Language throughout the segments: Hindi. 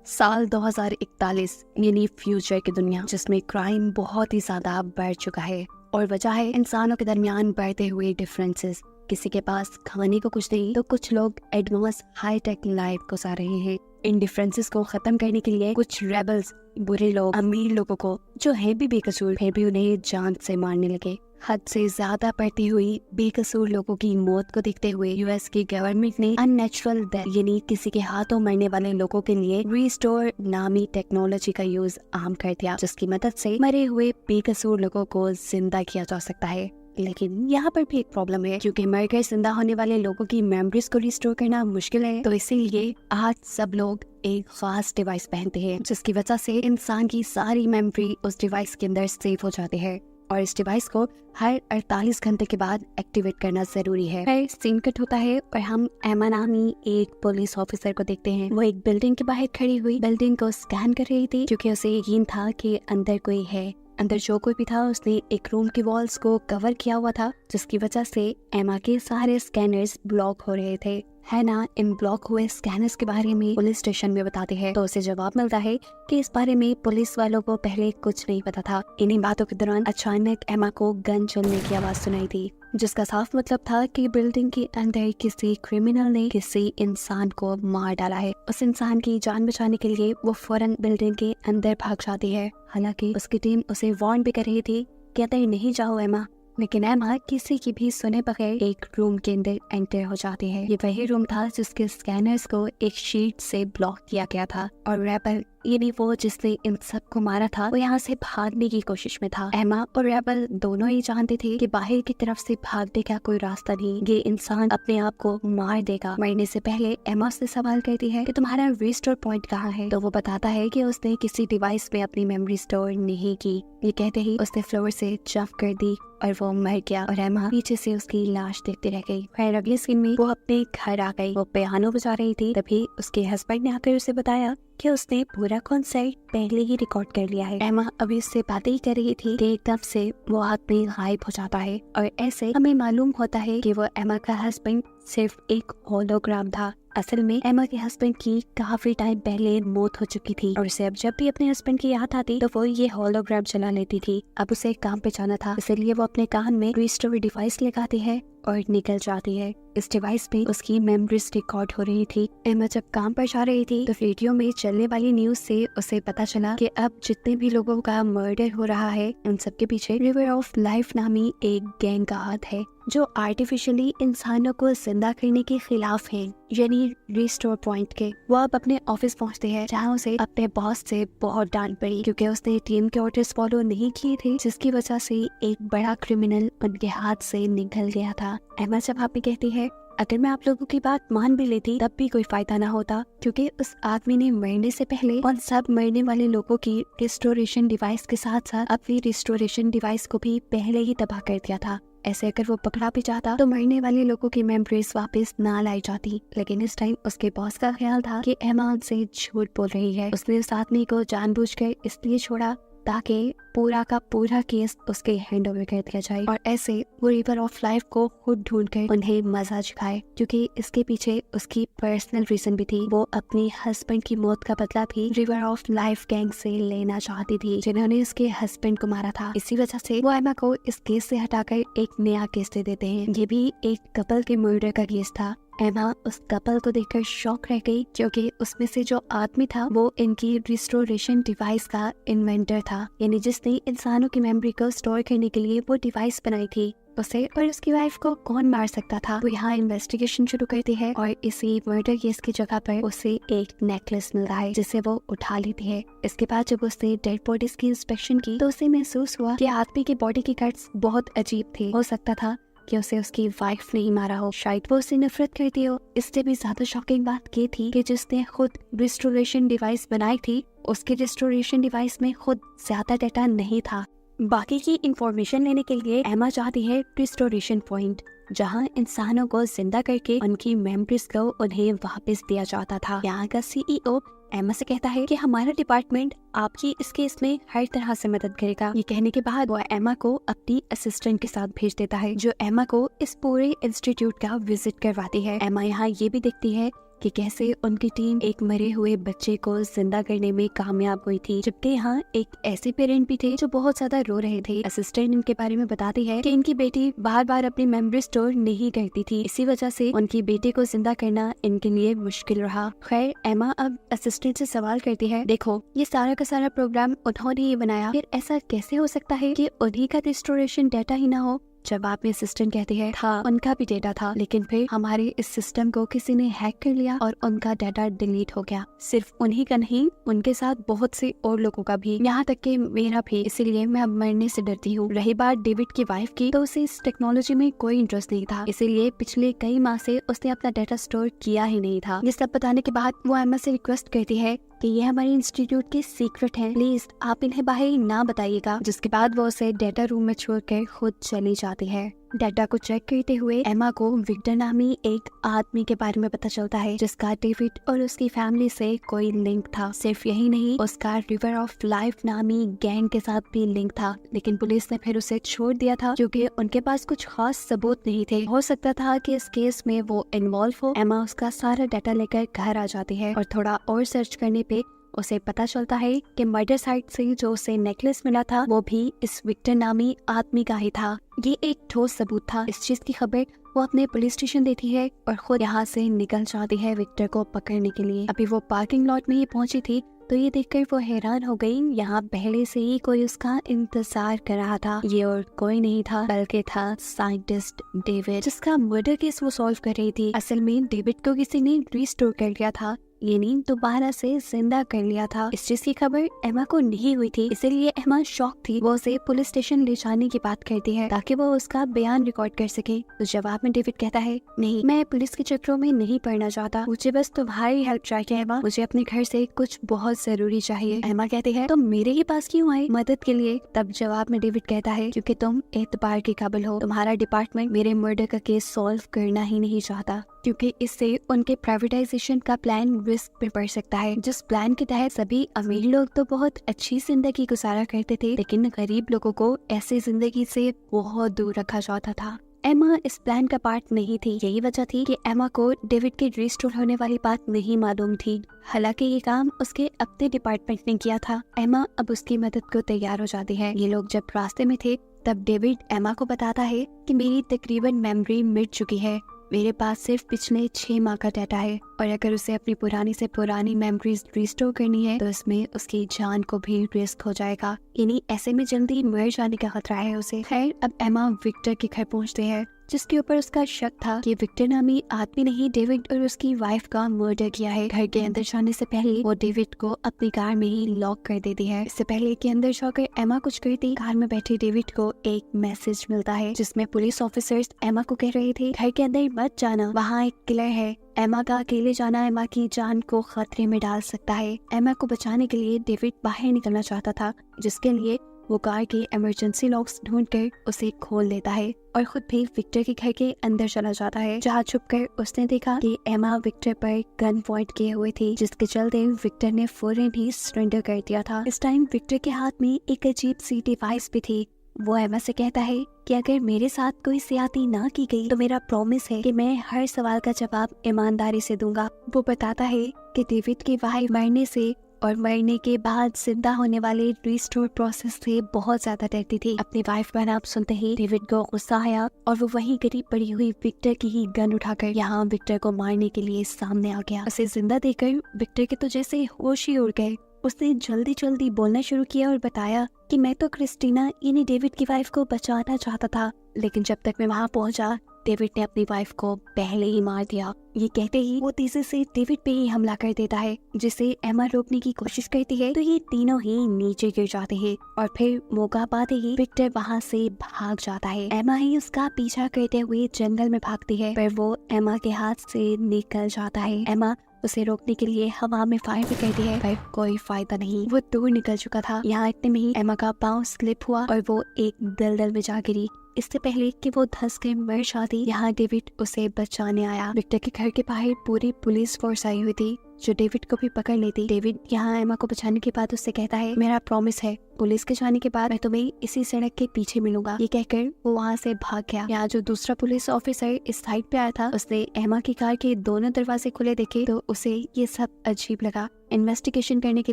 साल 2041 यानी फ्यूचर की दुनिया जिसमें क्राइम बहुत ही ज्यादा बढ़ चुका है और वजह है इंसानों के दरमियान बढ़ते हुए डिफरेंसेस। किसी के पास खाने को कुछ नहीं तो कुछ लोग एडवांस हाई टेक लाइफ गुजार रहे हैं। इन डिफरेंसेस को खत्म करने के लिए कुछ रेबल्स बुरे लोग अमीर लोगों को जो है भी बेकसूर फिर भी उन्हें जान से मारने लगे। हद से ज्यादा बढ़ती हुई बेकसूर लोगों की मौत को देखते हुए यूएस की गवर्नमेंट ने अननेचुरल डेथ यानी किसी के हाथों मरने वाले लोगों के लिए रिस्टोर नामी टेक्नोलॉजी का यूज आम कर दिया, जिसकी मदद से मरे हुए बेकसूर लोगों को जिंदा किया जा सकता है। लेकिन यहाँ पर भी एक प्रॉब्लम है, क्योंकि मरकर जिंदा होने वाले लोगों की मेमोरीज को रिस्टोर करना मुश्किल है। तो इसीलिए आज सब लोग एक खास डिवाइस पहनते हैं जिसकी वजह से इंसान की सारी मेमोरी उस डिवाइस के अंदर सेव हो जाती है और इस डिवाइस को हर 48 घंटे के बाद एक्टिवेट करना जरूरी है। फिर सीन कट होता है और हम एमा नामी एक पुलिस ऑफिसर को देखते हैं। वो एक बिल्डिंग के बाहर खड़ी हुई बिल्डिंग को स्कैन कर रही थी क्योंकि उसे यकीन था कि अंदर कोई है। अंदर जो कोई भी था उसने एक रूम की वॉल्स को कवर किया हुआ था, जिसकी वजह से एमा के सारे स्कैनर्स ब्लॉक हो रहे थे। है ना, इन ब्लॉक हुए स्कैनर्स के बारे में पुलिस स्टेशन में बताते हैं तो उसे जवाब मिलता है कि इस बारे में पुलिस वालों को पहले कुछ नहीं पता था। इन्हीं बातों के दौरान अचानक एमा को गन चलने की आवाज सुनाई थी, जिसका साफ मतलब था कि बिल्डिंग के अंदर किसी क्रिमिनल ने किसी इंसान को मार डाला है। उस इंसान की जान बचाने के लिए वो फौरन बिल्डिंग के अंदर भाग जाती है। हालांकि उसकी टीम उसे वार्न भी कर रही थी कि अंदर नहीं जाओ एमा, लेकिन एमा किसी की भी सुने बगैर एक रूम के अंदर एंटर हो जाती है। ये वही रूम था जिसके स्कैनर्स को एक शीट से ब्लॉक किया गया था और रेबल यानी वो जिसने इन सबको मारा था वो यहाँ से भागने की कोशिश में था। एमा और रेबल दोनों ही जानते थे कि बाहर की तरफ से भागने का कोई रास्ता नहीं, ये इंसान अपने आप को मार देगा। मरने से पहले एमा उससे सवाल करती है कि तुम्हारा रिस्टोर पॉइंट कहाँ है, तो वो बताता है कि उसने किसी डिवाइस में अपनी मेमोरी स्टोर नहीं की। ये कहते ही उसने फ्लोर से जंप कर दी और वो मर गया और एमा पीछे से उसकी लाश देखती रह गई। फिर अगले सीन में वो अपने घर आ गई। वो पियानो बजा रही थी, तभी उसके हस्बैंड ने आकर उसे बताया कि उसने पूरा कॉन्सर्ट पहले ही रिकॉर्ड कर लिया है। एमा अभी उससे बातें ही कर रही थी कि एकदम से वो आदमी गायब हो जाता है और ऐसे हमें मालूम होता है कि वो एमा का हस्बैंड सिर्फ एक होलोग्राम था। असल में एमा के हस्बैंड की काफी टाइम पहले मौत हो चुकी थी और उसे अब जब भी अपने हस्बैंड की याद आती तो वो ये होलोग्राम चला लेती थी। अब उसे काम पे जाना था, इसलिए वो अपने कान में रिस्टोर डिवाइस लगाती है और निकल जाती है। इस डिवाइस पे उसकी मेमोरीज रिकॉर्ड हो रही थी। एमा जब काम पर जा रही थी तो रेडियो में चलने वाली न्यूज से उसे पता चला कि अब जितने भी लोगों का मर्डर हो रहा है उन सबके पीछे रिवर ऑफ लाइफ नामी एक गैंग का हाथ है जो आर्टिफिशियली इंसानों को जिंदा करने के खिलाफ है, यानी रिस्टोर पॉइंट के। वो अब अपने ऑफिस पहुंचते हैं जहां उसे अपने बॉस से बहुत डांट पड़ी क्योंकि उसने टीम के ऑर्डर्स फॉलो नहीं किए थे, जिसकी वजह से एक बड़ा क्रिमिनल उनके हाथ से निकल गया था। एमा जब आप कहती है अगर मैं आप लोगों की बात मान भी लेती तब भी कोई फायदा ना होता, क्योंकि उस आदमी ने मरने से पहले उन सब मरने वाले लोगों की रिस्टोरेशन डिवाइस के साथ साथ अपनी रिस्टोरेशन डिवाइस को भी पहले ही तबाह कर दिया था। ऐसे अगर वो पकड़ा भी जाता तो मरने वाले लोगों की मेमोरीज वापस ना लाई जाती। लेकिन इस टाइम उसके बॉस का ख्याल था कि एमा उनसे झूठ बोल रही है। उसने उस आदमी को जानबूझकर इसलिए छोड़ा ताकि पूरा का पूरा केस उसके हैंड ओवर कर दिया जाए और ऐसे वो रिवर ऑफ लाइफ को खुद ढूंढकर उन्हें मजा चखाए, क्योंकि इसके पीछे उसकी पर्सनल रीजन भी थी। वो अपने हस्बैंड की मौत का बदला भी रिवर ऑफ लाइफ गैंग से लेना चाहती थी जिन्होंने उसके हस्बैंड को मारा था। इसी वजह से वो एमा को इस केस से हटाकर एक नया केस दे देते हैं। ये भी एक कपल के मर्डर का केस था। एमा उस कपल को देखकर शॉक रह गई क्योंकि उसमें से जो आदमी था वो इनकी रिस्टोरेशन डिवाइस का इन्वेंटर था, यानी जिसने इंसानों की मेमोरी को स्टोर करने के लिए वो डिवाइस बनाई थी। उसे और उसकी वाइफ को कौन मार सकता था। वो यहाँ इन्वेस्टिगेशन शुरू करती है और इसी मर्डर केस की जगह पर उसे एक नेकलेस मिलता है जिसे वो उठा लेती है। इसके बाद जब उसने डेड बॉडीज की इंस्पेक्शन की तो उसे महसूस हुआ कि आदमी की बॉडी के कट्स बहुत अजीब थे। हो सकता था कि उसे उसकी वाइफ ने ही मारा हो, शायद वो उससे नफरत करती हो। इससे भी ज्यादा शॉकिंग बात ये थी कि जिसने खुद रिस्टोरेशन डिवाइस बनाई थी उसके रिस्टोरेशन डिवाइस में खुद ज्यादा डेटा नहीं था। बाकी की इंफॉर्मेशन लेने के लिए एमा चाहती है रिस्टोरेशन पॉइंट जहां इंसानों को जिंदा करके उनकी मेमोरीज को उन्हें वापस दिया जाता था। यहाँ का सीईओ एमा से कहता है कि हमारा डिपार्टमेंट आपकी इस केस में हर तरह से मदद करेगा। ये कहने के बाद वो एमा को अपनी असिस्टेंट के साथ भेज देता है जो एमा को इस पूरे इंस्टीट्यूट का विजिट करवाती है। एमा यहाँ ये भी देखती है कि कैसे उनकी टीम एक मरे हुए बच्चे को जिंदा करने में कामयाब हुई थी, जबकि यहाँ एक ऐसे पेरेंट भी थे जो बहुत ज्यादा रो रहे थे। असिस्टेंट इनके बारे में बताती है कि इनकी बेटी बार बार अपनी मेमोरी स्टोर नहीं करती थी, इसी वजह से उनकी बेटी को जिंदा करना इनके लिए मुश्किल रहा। खैर एमा अब असिस्टेंट से सवाल करती है, देखो ये सारा का सारा प्रोग्राम उन्होंने ही बनाया, फिर ऐसा कैसे हो सकता है कि उन्हीं का रिस्टोरेशन डाटा ही ना हो। जवाब में असिस्टेंट कहती है, था उनका भी डेटा था, लेकिन फिर हमारे इस सिस्टम को किसी ने हैक कर लिया और उनका डाटा डिलीट हो गया। सिर्फ उन्हीं का नहीं, उनके साथ बहुत से और लोगों का भी, यहाँ तक कि मेरा भी। इसीलिए मैं अब मरने से डरती हूँ। रही बात डेविड की वाइफ की, तो उसे इस टेक्नोलॉजी में कोई इंटरेस्ट नहीं था, इसीलिए पिछले कई माह से उसने अपना डाटा स्टोर किया ही नहीं था। ये सब बताने के बाद वो एमा से रिक्वेस्ट करती है कि ये हमारे इंस्टीट्यूट के सीक्रेट हैं, प्लीज आप इन्हें बाहर ना बताइएगा। जिसके बाद वो उसे डाटा रूम में छोड़कर खुद चली जाती है। डाटा को चेक करते हुए एमा को विक्टर नामी एक आदमी के बारे में पता चलता है, जिसका डेविड और उसकी फैमिली से कोई लिंक था। सिर्फ यही नहीं, उसका रिवर ऑफ लाइफ नामी गैंग के साथ भी लिंक था, लेकिन पुलिस ने फिर उसे छोड़ दिया था क्योंकि उनके पास कुछ खास सबूत नहीं थे। हो सकता था कि इस केस में वो इन्वॉल्व हो। एमा उसका सारा डाटा लेकर घर आ जाती है और थोड़ा और सर्च करने पे उसे पता चलता है कि मर्डर साइट से जो उसे नेकलेस मिला था वो भी इस विक्टर नामी आदमी का ही था। ये एक ठोस सबूत था। इस चीज की खबर वो अपने पुलिस स्टेशन देती है और खुद यहाँ से निकल जाती है विक्टर को पकड़ने के लिए। अभी वो पार्किंग लॉट में ही पहुंची थी तो ये देखकर वो हैरान हो गई, यहाँ पहले से ही कोई उसका इंतजार कर रहा था। ये और कोई नहीं था बल्कि था साइंटिस्ट डेविड, जिसका मर्डर केस वो सॉल्व कर रही थी। असल में डेविड को किसी ने रिस्टोर कर लिया था, ये नींद दोबारा से जिंदा कर लिया था। इस चीज की खबर एमा को नहीं हुई थी, इसीलिए एमा शॉक थी। वो उसे पुलिस स्टेशन ले जाने की बात करती है ताकि वो उसका बयान रिकॉर्ड कर सके। तो जवाब में डेविड कहता है, नहीं मैं पुलिस के चक्रों में नहीं पड़ना चाहता, मुझे बस तुम्हारी हेल्प चाहिए एमा, मुझे अपने घर से कुछ बहुत जरूरी चाहिए। एमा कहती है, तुम मेरे ही पास क्यों आए मदद के लिए? तब जवाब में डेविड कहता है, क्योंकि तुम एतबार के काबिल हो। तुम्हारा डिपार्टमेंट मेरे मर्डर का केस सॉल्व करना ही नहीं चाहता, क्योंकि इससे उनके प्राइवेटाइजेशन का प्लान रिस्क पे पड़ सकता है, जिस प्लान के तहत सभी अमीर लोग तो बहुत अच्छी जिंदगी गुजारा करते थे, लेकिन गरीब लोगों को ऐसी जिंदगी से बहुत दूर रखा जाता था। एमा इस प्लान का पार्ट नहीं थी। यही वजह थी कि एमा को डेविड के रिस्टोर होने वाली बात नहीं मालूम थी। हालांकि ये काम उसके अपने डिपार्टमेंट ने किया था। एमा अब उसकी मदद को तैयार हो जाती है। ये लोग जब रास्ते में थे तब डेविड एमा को बताता है कि मेरी तकरीबन मेमोरी मिट चुकी है, मेरे पास सिर्फ पिछले 6 माह का डाटा है और अगर उसे अपनी पुरानी से पुरानी मेमोरीज रिस्टोर करनी है तो इसमें उसकी जान को भी रिस्क हो जाएगा, यानी ऐसे में जल्दी मर जाने का खतरा है उसे। खैर अब एमा विक्टर के घर पहुंचते हैं, जिसके ऊपर उसका शक था कि विक्टर नामी आदमी ने ही डेविड और उसकी वाइफ का मर्डर किया है। घर के अंदर जाने से पहले वो डेविड को अपनी कार में ही लॉक कर देती है। इससे पहले कि अंदर जाकर एमा कुछ करती, कार में बैठे डेविड को एक मैसेज मिलता है जिसमें पुलिस ऑफिसर्स एमा को कह रहे थे, घर के अंदर मत जाना, वहाँ एक किलर है। एमा का अकेले जाना एमा की जान को खतरे में डाल सकता है। एमा को बचाने के लिए डेविड बाहर निकलना चाहता था, जिसके लिए वो कार के इमरजेंसी लॉक्स ढूंढकर उसे खोल देता है और खुद भी विक्टर के घर के अंदर चला जाता है, जहाँ छुपकर उसने देखा कि एमा विक्टर पर गन पॉइंट किए हुए थी, जिसके चलते विक्टर ने फौरन ही सरेंडर कर दिया था। इस टाइम विक्टर के हाथ में एक अजीब सी डिवाइस भी थी। वो एमा से कहता है कि अगर मेरे साथ कोई ज्यादती ना की गई तो मेरा प्रॉमिस है कि मैं हर सवाल का जवाब ईमानदारी से दूंगा। वो बताता है कि डेविड की वाइफ मरने से और मरने के बाद जिंदा होने वाले रिस्टोर प्रोसेस से बहुत ज्यादा डरती थी। अपनी वाइफ का नाम सुनते ही डेविड को गुस्सा आया और वो वहीं करीब पड़ी हुई विक्टर की ही गन उठाकर यहाँ विक्टर को मारने के लिए सामने आ गया। उसे जिंदा देखकर विक्टर के तो जैसे होश ही उड़ गए। उसने जल्दी जल्दी बोलना शुरू किया और बताया कि मैं तो क्रिस्टीना यानी डेविड की वाइफ को बचाना चाहता था, लेकिन जब तक मैं वहाँ पहुँचा डेविड ने अपनी वाइफ को पहले ही मार दिया। ये कहते ही वो तेजी से डेविड पे ही हमला कर देता है, जिसे एमा रोकने की कोशिश करती है तो ये तीनों ही नीचे गिर जाते हैं और फिर मौका पाते ही विक्टर वहाँ से भाग जाता है। एमा ही उसका पीछा करते हुए जंगल में भागती है, पर वो एमा के हाथ से निकल जाता है। एमा उसे रोकने के लिए हवा में फायर भी करती है, पर कोई फायदा नहीं, वो दूर निकल चुका था। यहाँ इतने में ही एमा का पाँव स्लिप हुआ और वो एक दलदल में जा गिरी। इससे पहले कि वो धंस के मर जाती, यहाँ डेविड उसे बचाने आया। विक्टर के घर के बाहर पूरी पुलिस फोर्स आई हुई थी। जो डेविड को भी पकड़ लेती। डेविड यहाँ एमा को बचाने के बाद उससे कहता है, मेरा प्रॉमिस है, पुलिस के जाने के बाद मैं तुम्हें इसी सड़क के पीछे मिलूंगा। ये कहकर वो वहाँ से भाग गया। यहाँ जो दूसरा पुलिस ऑफिसर इस साइड पे आया था, उसने एमा की कार के दोनों दरवाजे खुले देखे तो उसे ये सब अजीब लगा। इन्वेस्टिगेशन करने के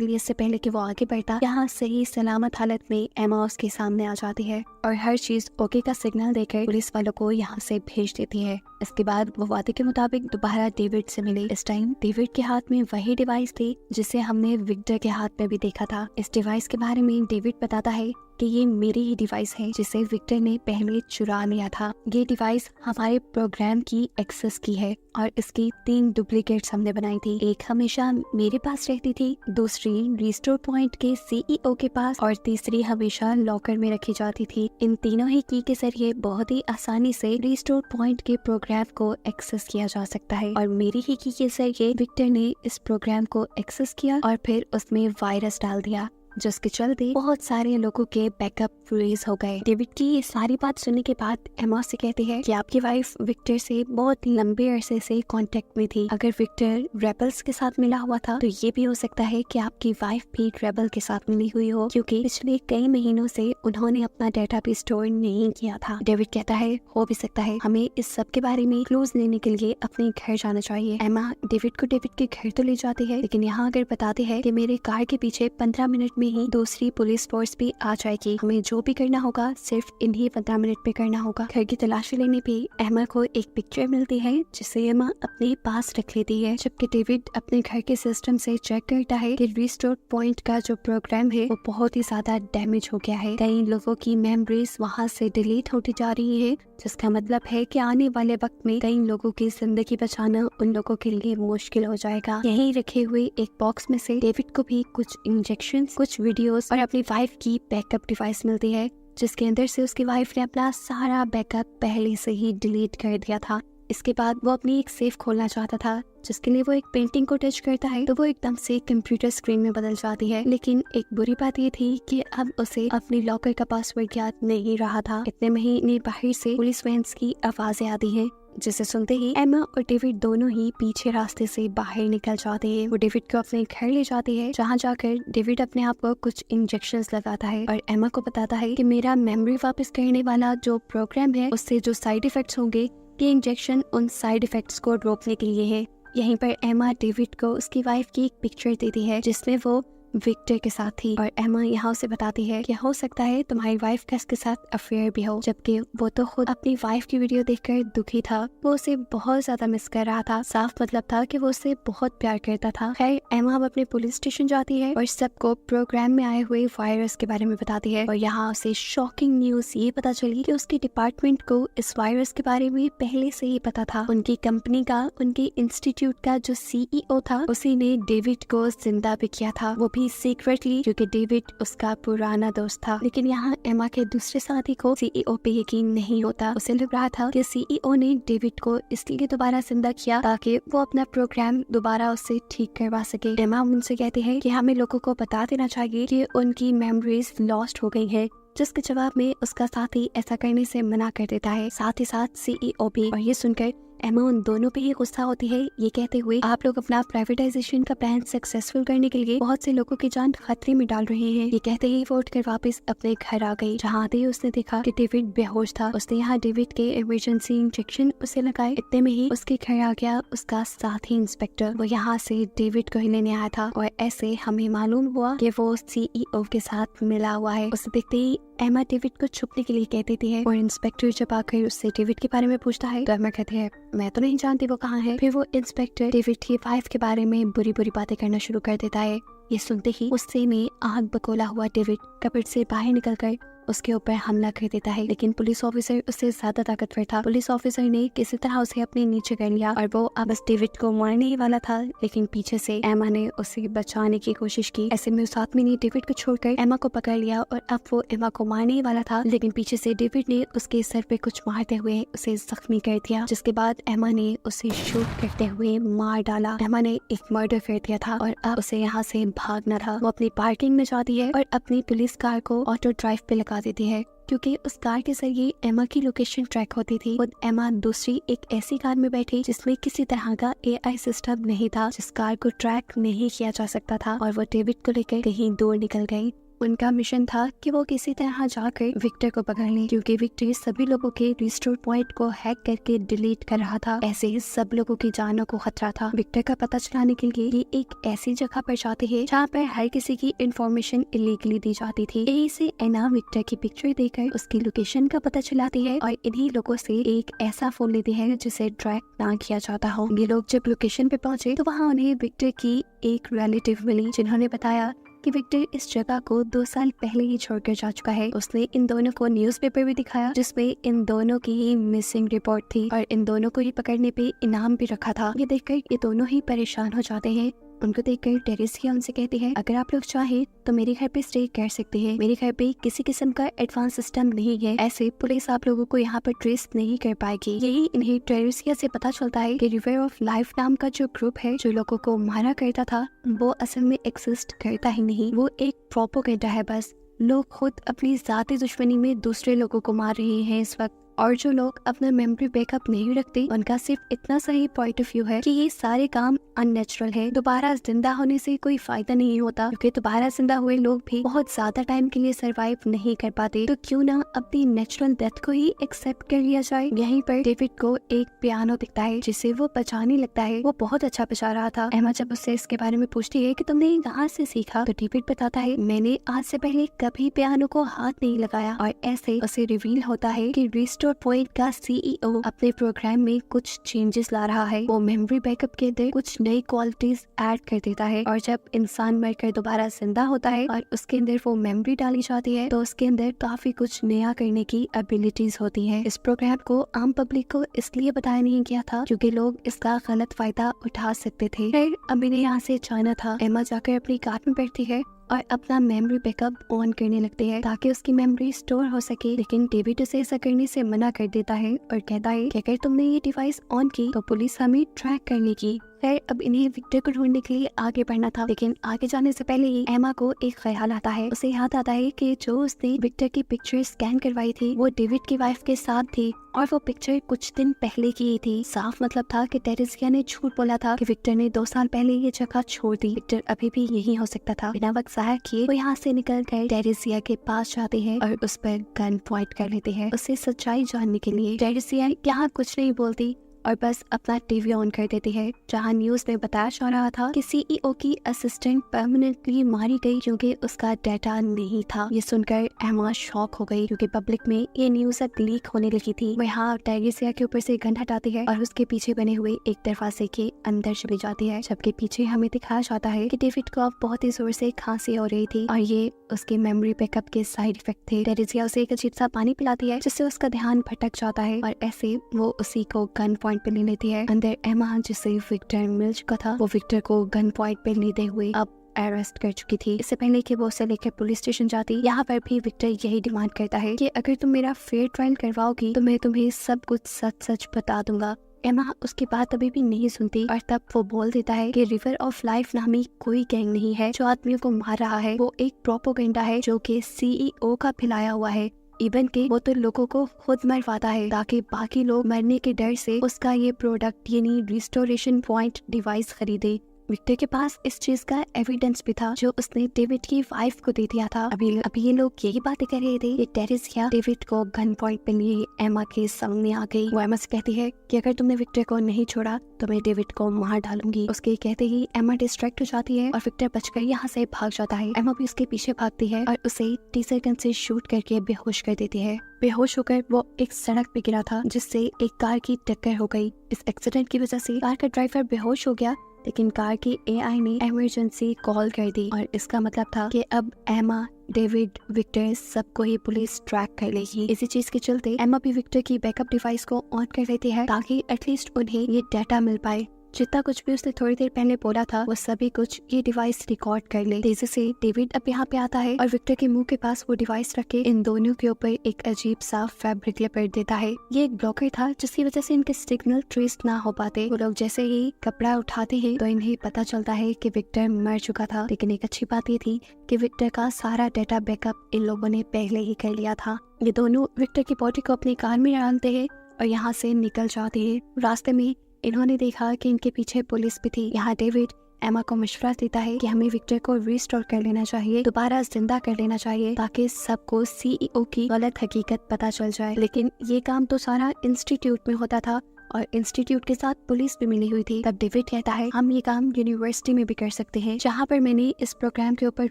लिए इससे पहले कि वो आगे बढ़ता, यहाँ सही सलामत हालत में एमा उसके सामने आ जाती है और हर चीज ओके का सिग्नल देकर पुलिस वालों को यहाँ से भेज देती है। इसके बाद वो वादे के मुताबिक दोबारा डेविड से मिली। इस टाइम डेविड के हाथ में वही डिवाइस थी जिसे हमने विक्टर के हाथ में भी देखा था। इस डिवाइस के बारे में डेविड बताता है कि ये मेरी ही डिवाइस है जिसे विक्टर ने पहले चुरा लिया था। ये डिवाइस हमारे प्रोग्राम की एक्सेस की है और इसकी 3 डुप्लीकेट्स हमने बनाई थी। एक हमेशा मेरे पास रहती थी, दूसरी रिस्टोर पॉइंट के CEO के पास और तीसरी हमेशा लॉकर में रखी जाती थी। इन तीनों ही की के जरिए बहुत ही आसानी से रिस्टोर पॉइंट के प्रोग्राम को एक्सेस किया जा सकता है और मेरी ही की के जरिए विक्टर ने इस प्रोग्राम को एक्सेस किया और फिर उसमें वायरस डाल दिया, जिसके चलते बहुत सारे लोगों के बैकअप फ्रीज हो गए। डेविड की ये सारी बात सुनने के बाद एमा से कहती है कि आपकी वाइफ विक्टर से बहुत लंबे अरसे से कांटेक्ट में थी। अगर विक्टर रेबल्स के साथ मिला हुआ था तो ये भी हो सकता है कि आपकी वाइफ भी रेबल के साथ मिली हुई हो, क्योंकि पिछले कई महीनों से उन्होंने अपना डेटा भी स्टोर नहीं किया था। डेविड कहता है हो भी सकता है, हमें इस सब के बारे में क्लूज लेने के लिए अपने घर जाना चाहिए। एमा डेविड को डेविड के घर तो ले जाती है, लेकिन यहाँ अगर बताते हैं कि मेरे कार के पीछे 15 मिनट में ही दूसरी पुलिस फोर्स भी आ जाएगी, हमें जो भी करना होगा सिर्फ इन्हीं 15 मिनट पे करना होगा। घर की तलाशी लेने पे एमा को एक पिक्चर मिलती है जिसे एमा अपने पास रख लेती है, जबकि डेविड अपने घर के सिस्टम से चेक करता है कि रिस्टोर पॉइंट का जो प्रोग्राम है वो बहुत ही ज्यादा डैमेज हो गया है। कई लोगों की मेमोरीज वहाँ से डिलीट होती जा रही है, जिसका मतलब है कि आने वाले वक्त में कई लोगों की जिंदगी बचाना उन लोगों के लिए मुश्किल हो जाएगा। यहीं रखे हुए एक बॉक्स में से डेविड को भी कुछ इंजेक्शन, कुछ वीडियोस और अपनी वाइफ की बैकअप डिवाइस मिलती है, जिसके अंदर से उसकी वाइफ ने अपना सारा बैकअप पहले से ही डिलीट कर दिया था। इसके बाद वो अपनी एक सेफ खोलना चाहता था, जिसके लिए वो एक पेंटिंग को टच करता है तो वो एकदम से कंप्यूटर स्क्रीन में बदल जाती है। लेकिन एक बुरी बात ये थी कि अब उसे अपनी लॉकर का पासवर्ड याद नहीं रहा था। इतने में ही बाहर से पुलिस वैन्स की आवाजें आती हैं, जिसे सुनते ही एमा और डेविड दोनों ही पीछे रास्ते से बाहर निकल जाते हैं। वो डेविड को अपने घर ले जाती है, जहाँ जाकर डेविड अपने आप को कुछ इंजेक्शंस लगाता है और एमा को बताता है कि मेरा मेमोरी वापस करने वाला जो प्रोग्राम है उससे जो साइड इफेक्ट्स होंगे, ये इंजेक्शन उन साइड इफेक्ट्स को रोकने के लिए है। यहीं पर एमा डेविड को उसकी वाइफ की एक पिक्चर देती है जिसमें वो विक्टर के साथ थी और एमा यहाँ उसे बताती है कि हो सकता है तुम्हारी वाइफ का इसके साथ अफेयर भी हो, जबकि वो तो खुद अपनी वाइफ की वीडियो देखकर दुखी था। वो उसे बहुत ज्यादा मिस कर रहा था। साफ मतलब था कि वो उसे बहुत प्यार करता था। खैर एमा अब अपने पुलिस स्टेशन जाती है और सबको प्रोग्राम में आए हुए वायरस के बारे में बताती है और यहाँ उसे शॉकिंग न्यूज ये पता चली कि उसके डिपार्टमेंट को इस वायरस के बारे में पहले से ही पता था। उनकी कंपनी का, उनके इंस्टीट्यूट का जो CEO था, उसी ने डेविड को जिंदा भी किया था, वो भी सीक्रेटली, क्योंकि डेविड उसका पुराना दोस्त था। लेकिन यहाँ एमा के दूसरे साथी को CEO पे यकीन नहीं होता। उसे लग रहा था कि CEO ने डेविड को इसलिए दोबारा जिंदा किया ताकि वो अपना प्रोग्राम दोबारा उससे ठीक करवा सके। एमा उनसे कहती है कि हमें लोगों को बता देना चाहिए कि उनकी मेमोरीज लॉस्ट हो गई है, जिसके जवाब में उसका साथी ऐसा करने से मना कर देता है, साथ ही साथ CEO भी। और ये सुनकर एमा उन दोनों पे ही गुस्सा होती है, ये कहते हुए आप लोग अपना प्राइवेटाइजेशन का प्लान सक्सेसफुल करने के लिए बहुत से लोगों की जान खतरे में डाल रहे हैं। ये कहते ही वो उठकर वापस अपने घर आ गई, जहाँ आते ही उसने देखा कि डेविड बेहोश था। उसने यहाँ डेविड के इमरजेंसी इंजेक्शन उसे लगाए। इतने में ही उसके घर आ गया उसका साथी इंस्पेक्टर। वो यहाँ से डेविड को ही लेने आया था और ऐसे हमें मालूम हुआ कि वो CEO के साथ मिला हुआ है। उसे देखते ही एमा डेविड को छुपने के लिए कह देती है और इंस्पेक्टर जब आकर उससे डेविड के बारे में पूछता है तो एमा कहती है मैं तो नहीं जानती वो कहाँ है। फिर वो इंस्पेक्टर डेविड की वाइफ के बारे में बुरी बुरी बातें करना शुरू कर देता है। ये सुनते ही गुस्से में आग बकोला हुआ डेविड कपड़ से बाहर निकलकर उसके ऊपर हमला कर देता है, लेकिन पुलिस ऑफिसर उससे ज्यादा ताकतवर था। पुलिस ऑफिसर ने किसी तरह उसे अपने नीचे कर लिया और वो अब डेविड को मारने ही वाला था, लेकिन पीछे से एमा ने उसे बचाने की कोशिश की। ऐसे में उस आदमी ने डेविड को छोड़कर एमा को पकड़ लिया और अब वो एमा को मारने ही वाला था, लेकिन पीछे से डेविड ने उसके सर पे कुछ मारते हुए उसे जख्मी कर दिया, जिसके बाद एमा ने उसे शूट करते हुए मार डाला। एमा ने एक मर्डर कर दिया था और अब उसे यहाँ से भागना था। वो अपनी पार्किंग में जाती है और अपनी पुलिस कार को ऑटो ड्राइव पे लगा लगा देती है क्योंकि उस कार के जरिए एमा की लोकेशन ट्रैक होती थी। खुद एमा दूसरी एक ऐसी कार में बैठी जिसमें किसी तरह का एआई सिस्टम नहीं था, जिस कार को ट्रैक नहीं किया जा सकता था, और वो डेविड को लेकर कहीं दूर निकल गई। उनका मिशन था कि वो किसी तरह जाकर विक्टर को पकड़ लें, क्योंकि विक्टर सभी लोगों के रिस्टोर पॉइंट को हैक करके डिलीट कर रहा था। ऐसे ही सब लोगों की जानों को खतरा था। विक्टर का पता चलाने के लिए ये एक ऐसी जगह पर जाते हैं जहाँ पर हर किसी की इंफॉर्मेशन इलीगली दी जाती थी। यही से एना विक्टर की पिक्चर देखकर उसकी लोकेशन का पता चलाती है और इन्हीं लोगों से एक ऐसा फोन लेती है जिसे ट्रैक ना किया जाता हो। ये लोग जब लोकेशन पे पहुंचे तो वहाँ उन्हें विक्टर की एक रिलेटिव मिली, जिन्होंने बताया कि विक्टर इस जगह को 2 साल पहले ही छोड़कर जा चुका है। उसने इन दोनों को न्यूज़पेपर भी दिखाया जिसमें इन दोनों की ही मिसिंग रिपोर्ट थी और इन दोनों को ही पकड़ने पे इनाम भी रखा था। ये देखकर ये दोनों ही परेशान हो जाते हैं। उनको देखकर टेरेसिया उनसे कहती है, अगर आप लोग चाहे तो मेरे घर पे स्टे कर सकते हैं। मेरे घर पे किसी किस्म का एडवांस सिस्टम नहीं है, ऐसे पुलिस आप लोगों को यहाँ पर ट्रेस नहीं कर पाएगी। यही इन्हें टेरेसिया से पता चलता है कि रिवर ऑफ लाइफ नाम का जो ग्रुप है जो लोगों को मारा करता था, वो असल में एक्सिस्ट करता ही नहीं, वो एक प्रोपेगेंडा है बस। लोग खुद अपनी जाती दुश्मनी में दूसरे लोगों को मार रहे हैं इस वक्त, और जो लोग अपना मेमोरी बैकअप नहीं रखते उनका सिर्फ इतना सही पॉइंट ऑफ व्यू है कि ये सारे काम अननेचुरल है। दोबारा जिंदा होने से कोई फायदा नहीं होता, क्योंकि दोबारा जिंदा हुए लोग भी बहुत ज्यादा टाइम के लिए सरवाइव नहीं कर पाते, तो क्यों ना अपनी नेचुरल डेथ को ही एक्सेप्ट कर लिया जाए। यहीं पर डेविड को एक पियानो दिखता है जिसे वो बजाने लगता है। वो बहुत अच्छा बजा रहा था। एमा जब उससे इसके बारे में पूछती है कि तुमने ये कहाँ से सीखा, तो डेविड बताता है, मैंने आज से पहले कभी पियानो को हाथ नहीं लगाया। और ऐसे उसे रिवील होता है कि रिस्टोर पॉइंट का सीईओ अपने प्रोग्राम में कुछ चेंजेस ला रहा है। वो मेमोरी बैकअप के अंदर कुछ नई क्वालिटीज ऐड कर देता है, और जब इंसान मरकर दोबारा जिंदा होता है और उसके अंदर वो मेमोरी डाली जाती है तो उसके अंदर काफी कुछ नया करने की एबिलिटीज होती हैं। इस प्रोग्राम को आम पब्लिक को इसलिए बताया नहीं गया था क्योंकि लोग इसका गलत फायदा उठा सकते थे। फिर अब इन्हें यहाँ से जाना था। एमा जाकर अपनी कार में बैठती है और अपना मेमोरी बैकअप ऑन करने लगती है ताकि उसकी मेमोरी स्टोर हो सके, लेकिन डेविड उसे ऐसा करने से मना कर देता है और कहता है कि अगर तुमने ये डिवाइस ऑन की तो पुलिस हमें ट्रैक कर लेगी। खैर अब इन्हें विक्टर को ढूंढने के लिए आगे बढ़ना था, लेकिन आगे जाने से पहले ही एमा को एक ख्याल आता है। उसे याद आता है कि जो उसने विक्टर की पिक्चर स्कैन करवाई थी वो डेविड की वाइफ के साथ थी, और वो पिक्चर कुछ दिन पहले की थी। साफ मतलब था कि टेरेसिया ने झूठ बोला था कि विक्टर ने 2 साल पहले ये जगह छोड़ दी। विक्टर अभी भी यही हो सकता था। बिना वक्त ज़ाया किए वो यहाँ से निकल कर टेरेसिया के पास जाते हैं और उस पर गन पॉइंट कर लेते हैं उसे सच्चाई जानने के लिए। टेरेसिया यहाँ कुछ नहीं बोलती और बस अपना टीवी ऑन कर देती है, जहाँ न्यूज में बताया जा रहा था कि सीईओ की असिस्टेंट परमानेंटली मारी गई क्योंकि उसका डाटा नहीं था। ये सुनकर एमा शॉक हो गई क्योंकि पब्लिक में ये न्यूज अब लीक होने लगी थी। वह यहाँ टेरेसिया के ऊपर से गन हटाती है और उसके पीछे बने हुए एक दरवाजे के अंदर चली जाती है, जबकि पीछे हमें दिखाया जाता है कि डेविड को अब बहुत ही जोर से खांसी हो रही थी और ये उसके मेमोरी बैकअप के साइड इफेक्ट थे। टेरेसिया उसे एक अजीब सा पानी पिलाती है जिससे उसका ध्यान भटक जाता है और ऐसे वो उसी को गन पॉइंट पे ले लेती है। अंदर एमा जिसे विक्टर मिल चुका था, वो विक्टर को गन पॉइंट पे लेते हुए अब अरेस्ट कर चुकी थी। इससे पहले कि वो उसे लेकर पुलिस स्टेशन जाती, यहाँ पर भी विक्टर यही डिमांड करता है कि अगर तुम मेरा फेयर ट्रायल करवाओगी तो मैं तुम्हें सब कुछ सच सच बता दूंगा। एमा उसकी बात अभी भी नहीं सुनती और तब वो बोल देता है कि रिवर ऑफ लाइफ नामी कोई गैंग नहीं है जो आदमियों को मार रहा है, वो एक प्रोपेगेंडा है जो कि सीईओ का फैलाया हुआ है। इवन के वो तो लोगों को खुद मरवाता है ताकि बाकी लोग मरने के डर से उसका ये प्रोडक्ट यानी रिस्टोरेशन पॉइंट डिवाइस खरीदे। विक्टर के पास इस चीज का एविडेंस भी था जो उसने डेविड की वाइफ को दे दिया था। अभी ये लोग यही बातें कर रहे थे कि टेरेसिया डेविड को गन पॉइंट पे लिए एमा के सामने आ गई। वो एमा से कहती है कि अगर तुमने विक्टर को नहीं छोड़ा तो मैं डेविड को मार डालूंगी। उसके कहते ही एमा डिस्ट्रैक्ट हो जाती है और विक्टर बचकर यहाँ से भाग जाता है। एमा भी उसके पीछे भागती है और उसे टीजर गन से शूट करके बेहोश कर देती है। बेहोश होकर वो एक सड़क पे गिरा था जिससे एक कार की टक्कर हो गई। इस एक्सीडेंट की वजह से कार का ड्राइवर बेहोश हो गया, लेकिन कार की एआई ने इमरजेंसी कॉल कर दी और इसका मतलब था कि अब एमा, डेविड, विक्टर सबको ही पुलिस ट्रैक कर लेगी। इसी चीज के चलते एमा भी विक्टर की बैकअप डिवाइस को ऑन कर लेती है ताकि एटलीस्ट उन्हें ये डाटा मिल पाए जितना कुछ भी उसने थोड़ी देर पहले बोला था वो सभी कुछ ये डिवाइस रिकॉर्ड कर ले। तेजी से डेविड अब यहाँ पे आता है और विक्टर के मुंह के पास वो डिवाइस रख के इन दोनों के ऊपर एक अजीब सा फैब्रिक लपेट देता है। ये एक ब्लॉकर था जिसकी वजह से इनके सिग्नल ट्रेस ना हो पाते। वो लोग जैसे ही कपड़ा उठाते हैं तो इन्हें पता चलता है कि विक्टर मर चुका था। लेकिन एक अच्छी बात ये थी कि विक्टर का सारा डेटा बैकअप इन लोगों ने पहले ही कर लिया था। ये दोनों विक्टर की बॉडी को अपनी कार में डालते हैं और यहाँ से निकल जाते हैं। रास्ते में इन्होंने देखा कि इनके पीछे पुलिस भी थी। यहाँ डेविड एमा को मशवरा देता है कि हमें विक्टर को रिस्टोर कर लेना चाहिए, दोबारा जिंदा कर लेना चाहिए ताकि सबको सीईओ की गलत हकीकत पता चल जाए। लेकिन ये काम तो सारा इंस्टीट्यूट में होता था और इंस्टीट्यूट के साथ पुलिस भी मिली हुई थी। तब डेविड कहता है हम ये काम यूनिवर्सिटी में भी कर सकते हैं, जहाँ पर मैंने इस प्रोग्राम के ऊपर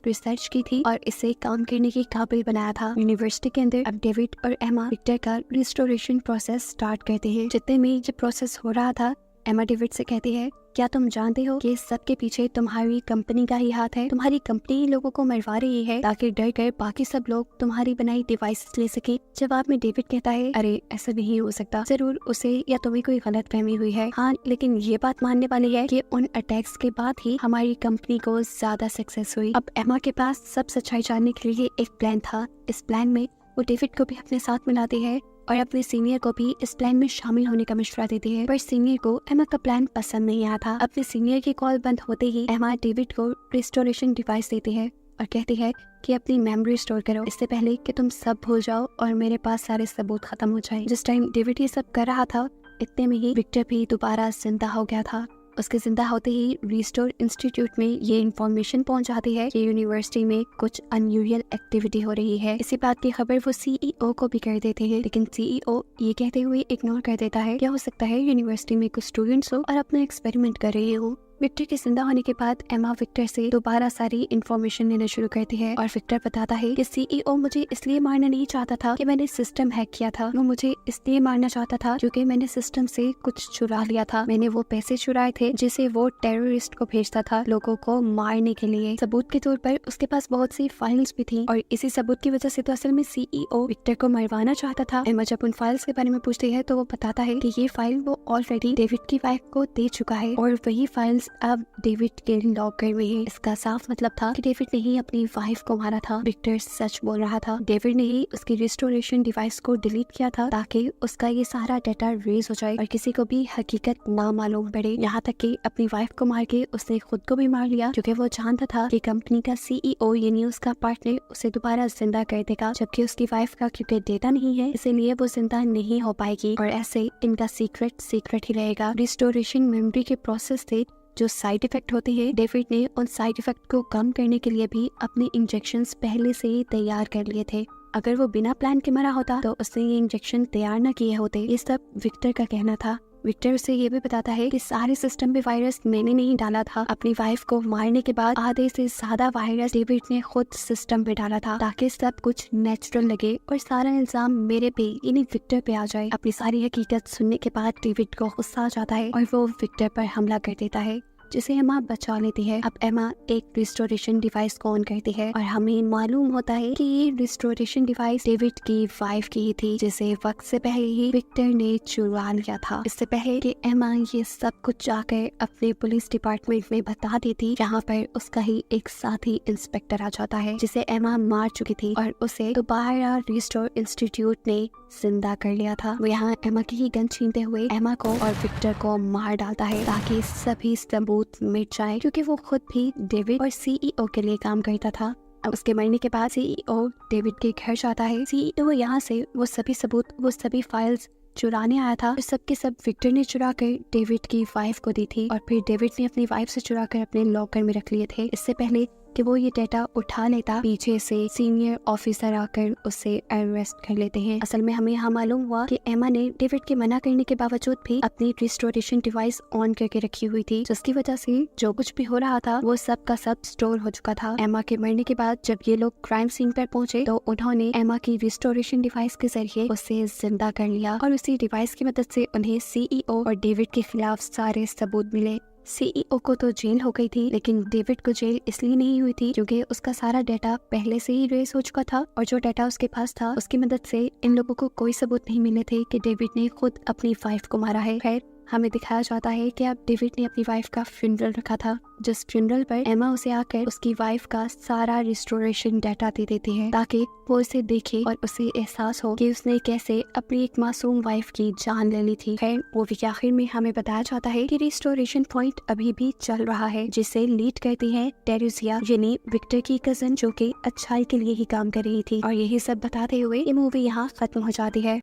रिसर्च की थी और इसे काम करने के काबिल बनाया था। यूनिवर्सिटी के अंदर अब डेविड और एमा विक्टर का रिस्टोरेशन प्रोसेस स्टार्ट करते हैं। जितने में जब प्रोसेस हो रहा था एमा डेविड से कहती है क्या तुम जानते हो कि सबके पीछे तुम्हारी कंपनी का ही हाथ है? तुम्हारी कंपनी लोगों को मरवा रही है ताकि डर कर बाकी सब लोग तुम्हारी बनाई डिवाइसेस ले सके। जवाब में डेविड कहता है अरे ऐसा नहीं हो सकता, जरूर उसे या तुम्हें कोई गलत फहमी हुई है। हाँ लेकिन ये बात मानने वाली है कि उन अटैक्स के बाद ही हमारी कंपनी को ज्यादा सक्सेस हुई। अब एमा के पास सब सच्चाई जानने के लिए एक प्लान था। इस प्लान में वो डेविड को भी अपने साथ मिलाती है और अपने सीनियर को भी इस प्लान में शामिल होने का मशवरा देती है। पर सीनियर को एमा का प्लान पसंद नहीं आया था। अपने सीनियर की कॉल बंद होते ही एमा डेविड को रिस्टोरेशन डिवाइस देती है और कहती है कि अपनी मेमोरी स्टोर करो इससे पहले कि तुम सब भूल जाओ और मेरे पास सारे सबूत खत्म हो जाए। जिस टाइम डेविड ये सब कर रहा था इतने में ही विक्टर भी दोबारा जिंदा हो गया था। उसके जिंदा होते ही रिस्टोर इंस्टीट्यूट में ये इन्फॉर्मेशन पहुंच जाती है कि यूनिवर्सिटी में कुछ अनयूजुअल एक्टिविटी हो रही है। इसी बात की खबर वो सीईओ को भी कर देते हैं, लेकिन सीईओ ये कहते हुए इग्नोर कर देता है क्या हो सकता है यूनिवर्सिटी में कुछ स्टूडेंट्स हो और अपना एक्सपेरिमेंट कर रहे हो। विक्टर के जिंदा होने के बाद एमा विक्टर से दोबारा सारी इन्फॉर्मेशन लेना शुरू करती है और विक्टर बताता है कि सीईओ मुझे इसलिए मारना नहीं चाहता था कि मैंने सिस्टम हैक किया था। वो मुझे इसलिए मारना चाहता था क्योंकि मैंने सिस्टम से कुछ चुरा लिया था। मैंने वो पैसे चुराए थे जिसे वो टेररिस्ट को भेजता था लोगों को मारने के लिए। सबूत के तौर पर उसके पास बहुत सी फाइल्स भी थी और इसी सबूत की वजह से तो असल में सीईओ विक्टर को मरवाना चाहता था। एमा जब उन फाइल्स के बारे में पूछती है तो वो बताता है कि ये फाइल वो ऑलरेडी डेविड की वाइफ को दे चुका है और वही फाइल्स अब डेविड के लॉकर में है। इसका साफ मतलब था कि डेविड ने ही अपनी वाइफ को मारा था। विक्टर सच बोल रहा था। डेविड ने ही उसकी रिस्टोरेशन डिवाइस को डिलीट किया था ताकि उसका ये सारा डाटा रेज हो जाए और किसी को भी हकीकत ना मालूम पड़े। यहाँ तक कि अपनी वाइफ को मार के उसने खुद को भी मार लिया क्योंकि वो जानता था कि कंपनी का सीईओ यानी उसका पार्टनर उसे दोबारा जिंदा कर देगा, जबकि उसकी वाइफ का क्योंकि डेटा नहीं है इसीलिए वो जिंदा नहीं हो पाएगी और ऐसे इनका सीक्रेट ही रहेगा। रिस्टोरेशन मेमोरी के प्रोसेस से जो साइड इफेक्ट होते हैं डेविड ने उन साइड इफेक्ट को कम करने के लिए भी अपने इंजेक्शंस पहले से ही तैयार कर लिए थे। अगर वो बिना प्लान के मरा होता तो उसने ये इंजेक्शन तैयार न किए होते। ये सब विक्टर का कहना था। विक्टर उसे ये भी बताता है कि सारे सिस्टम में वायरस मैंने नहीं डाला था। अपनी वाइफ को मारने के बाद आधे से ज्यादा वायरस डेविड ने खुद सिस्टम पे डाला था ताकि सब कुछ नेचुरल लगे और सारा इल्जाम मेरे पे यानी विक्टर पे आ जाए। अपनी सारी हकीकत सुनने के बाद डेविड को गुस्सा आ जाता है और वो विक्टर पर हमला कर देता है जिसे एमा बचा लेती है। अब एमा एक रिस्टोरेशन डिवाइस को ऑन करती है और हमें मालूम होता है कि ये रिस्टोरेशन डिवाइस डेविड की वाइफ की ही थी जिसे वक्त से पहले ही विक्टर ने चुरा लिया था। इससे पहले कि एमा ये सब कुछ जाकर अपने पुलिस डिपार्टमेंट में बता देती, जहाँ पर उसका ही एक साथी इंस्पेक्टर आ जाता है जिसे एमा मार चुकी थी और उसे दोबारा रिस्टोर इंस्टीट्यूट ने जिंदा कर लिया था। वो यहाँ एमा की ही गन छीनते हुए एमा को और विक्टर को मार डालता है ताकि सभी सबूत मिट जाए, क्योंकि वो खुद भी डेविड और सीईओ के लिए काम करता था। अब उसके मरने के बाद सीईओ डेविड के घर जाता है। सीईओ यहाँ से वो सभी सबूत, वो सभी फाइल्स चुराने आया था। सबके सब विक्टर ने चुरा कर डेविड की वाइफ को दी थी और फिर डेविड ने अपनी वाइफ से चुरा कर अपने लॉकर में रख लिए थे। इससे पहले कि वो ये डेटा उठा लेता, पीछे से सीनियर ऑफिसर आकर उसे अरेस्ट कर लेते हैं। असल में हमें यहाँ मालूम हुआ कि एमा ने डेविड के मना करने के बावजूद भी अपनी रिस्टोरेशन डिवाइस ऑन करके रखी हुई थी, जिसकी वजह से जो कुछ भी हो रहा था वो सब का सब स्टोर हो चुका था। एमा के मरने के बाद जब ये लोग क्राइम सीन पर पहुंचे तो उन्होंने एमा की रिस्टोरेशन डिवाइस के जरिए उसे जिंदा कर लिया और उसी डिवाइस की मदद से उन्हें सीईओ और डेविड के खिलाफ सारे सबूत मिले। सीईओ को तो जेल हो गई थी, लेकिन डेविड को जेल इसलिए नहीं हुई थी क्योंकि उसका सारा डाटा पहले से ही रेस हो चुका था और जो डाटा उसके पास था उसकी मदद से इन लोगों को कोई सबूत नहीं मिले थे कि डेविड ने खुद अपनी वाइफ को मारा है। खैर हमें दिखाया जाता है कि अब डेविड ने अपनी वाइफ का फ्यूनरल रखा था, जिस फ्यूनरल पर एमा उसे आकर उसकी वाइफ का सारा रिस्टोरेशन डाटा दे देती है ताकि वो उसे देखे और उसे एहसास हो कि उसने कैसे अपनी एक मासूम वाइफ की जान ले ली थी। खैर मूवी के आखिर में हमें बताया जाता है कि रिस्टोरेशन पॉइंट अभी भी चल रहा है, जिसे लीड करती है टेरेसिया यानी विक्टर की कजन, जो कि अच्छाई के लिए ही काम कर रही थी। और यही सब बताते हुए ये मूवी यहाँ खत्म हो जाती है।